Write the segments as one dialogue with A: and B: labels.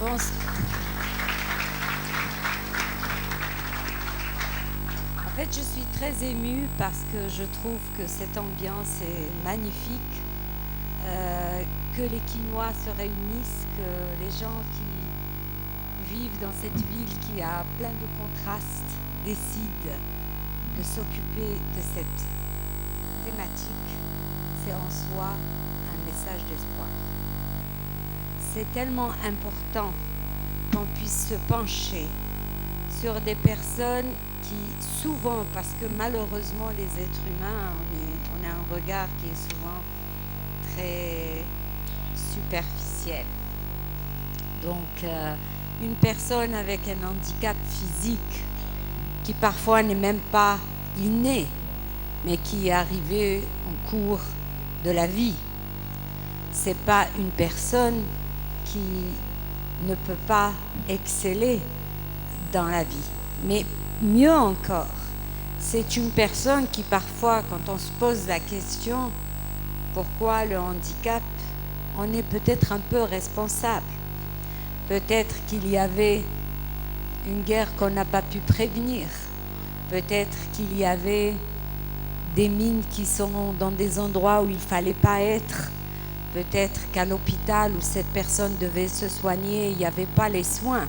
A: Bon, en fait, je suis très émue parce que je trouve que cette ambiance est magnifique, que les Quinois se réunissent, que les gens qui vivent dans cette ville qui a plein de contrastes décident de s'occuper de cette thématique. C'est en soi un message d'espoir. C'est tellement important qu'on puisse se pencher sur des personnes qui, souvent, parce que malheureusement les êtres humains, on a un regard qui est souvent très superficiel. Donc, une personne avec un handicap physique qui parfois n'est même pas inné, mais qui est arrivé en cours de la vie, c'est pas une personne qui ne peut pas exceller dans la vie. Mais mieux encore, c'est une personne qui parfois, quand on se pose la question pourquoi le handicap, on est peut-être un peu responsable. Peut-être qu'il y avait une guerre qu'on n'a pas pu prévenir. Peut-être qu'il y avait des mines qui sont dans des endroits où il ne fallait pas être. Peut-être qu'à l'hôpital où cette personne devait se soigner, il n'y avait pas les soins.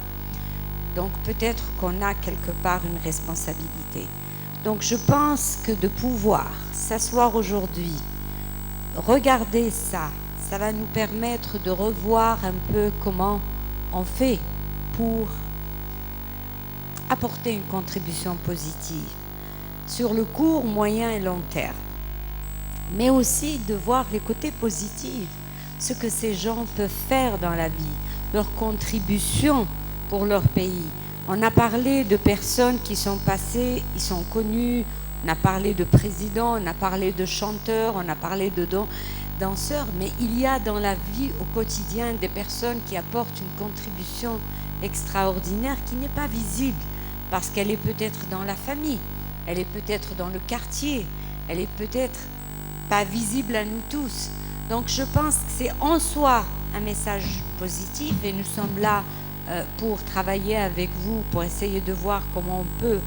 A: Donc peut-être qu'on a quelque part une responsabilité. Donc je pense que de pouvoir s'asseoir aujourd'hui, regarder ça, ça va nous permettre de revoir un peu comment on fait pour apporter une contribution positive sur le court, moyen et long terme. Mais aussi de voir les côtés positifs, ce que ces gens peuvent faire dans la vie, leur contribution pour leur pays. On a parlé de personnes qui sont passées, ils sont connus, on a parlé de présidents, on a parlé de chanteurs, on a parlé de danseurs, mais il y a dans la vie au quotidien des personnes qui apportent une contribution extraordinaire qui n'est pas visible, parce qu'elle est peut-être dans la famille, elle est peut-être dans le quartier, elle est peut-être pas visible à nous tous. Donc je pense que c'est en soi un message positif et nous sommes là pour travailler avec vous, pour essayer de voir comment on peut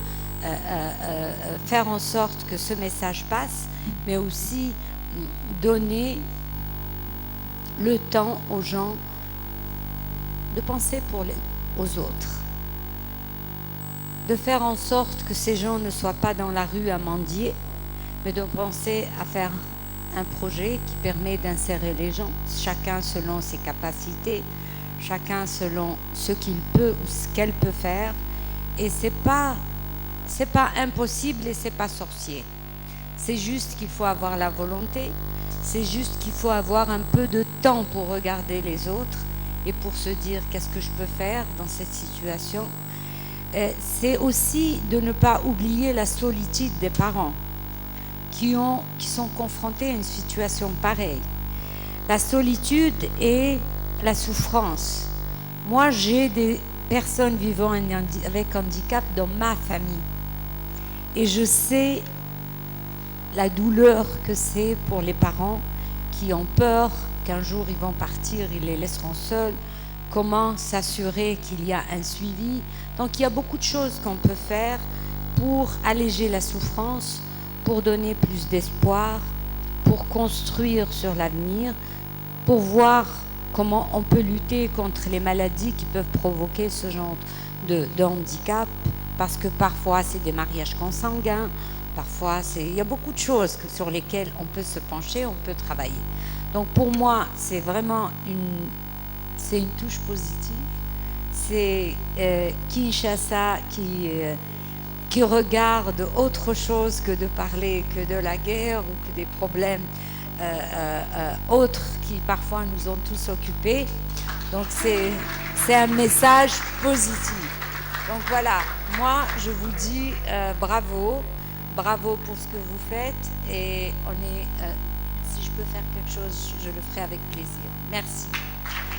A: faire en sorte que ce message passe, mais aussi donner le temps aux gens de penser aux autres, de faire en sorte que ces gens ne soient pas dans la rue à mendier, mais de penser à faire un projet qui permet d'insérer les gens, chacun selon ses capacités, chacun selon ce qu'il peut ou ce qu'elle peut faire. Et c'est pas impossible et c'est pas sorcier. C'est juste qu'il faut avoir la volonté, c'est juste qu'il faut avoir un peu de temps pour regarder les autres et pour se dire qu'est-ce que je peux faire dans cette situation. C'est aussi de ne pas oublier la solitude des parents qui sont confrontés à une situation pareille. La solitude et la souffrance. Moi, j'ai des personnes vivant avec handicap dans ma famille. Et je sais la douleur que c'est pour les parents qui ont peur qu'un jour ils vont partir, ils les laisseront seuls. Comment s'assurer qu'il y a un suivi. Donc il y a beaucoup de choses qu'on peut faire pour alléger la souffrance, pour donner plus d'espoir, pour construire sur l'avenir, pour voir comment on peut lutter contre les maladies qui peuvent provoquer ce genre de handicap, parce que parfois c'est des mariages consanguins, parfois il y a beaucoup de choses sur lesquelles on peut se pencher, on peut travailler. Donc pour moi, c'est vraiment une touche positive. C'est Kinshasa qui regarde autre chose que de parler que de la guerre ou que des problèmes autres qui parfois nous ont tous occupés. Donc c'est un message positif. Donc voilà, moi je vous dis bravo pour ce que vous faites et si je peux faire quelque chose, je le ferai avec plaisir. Merci.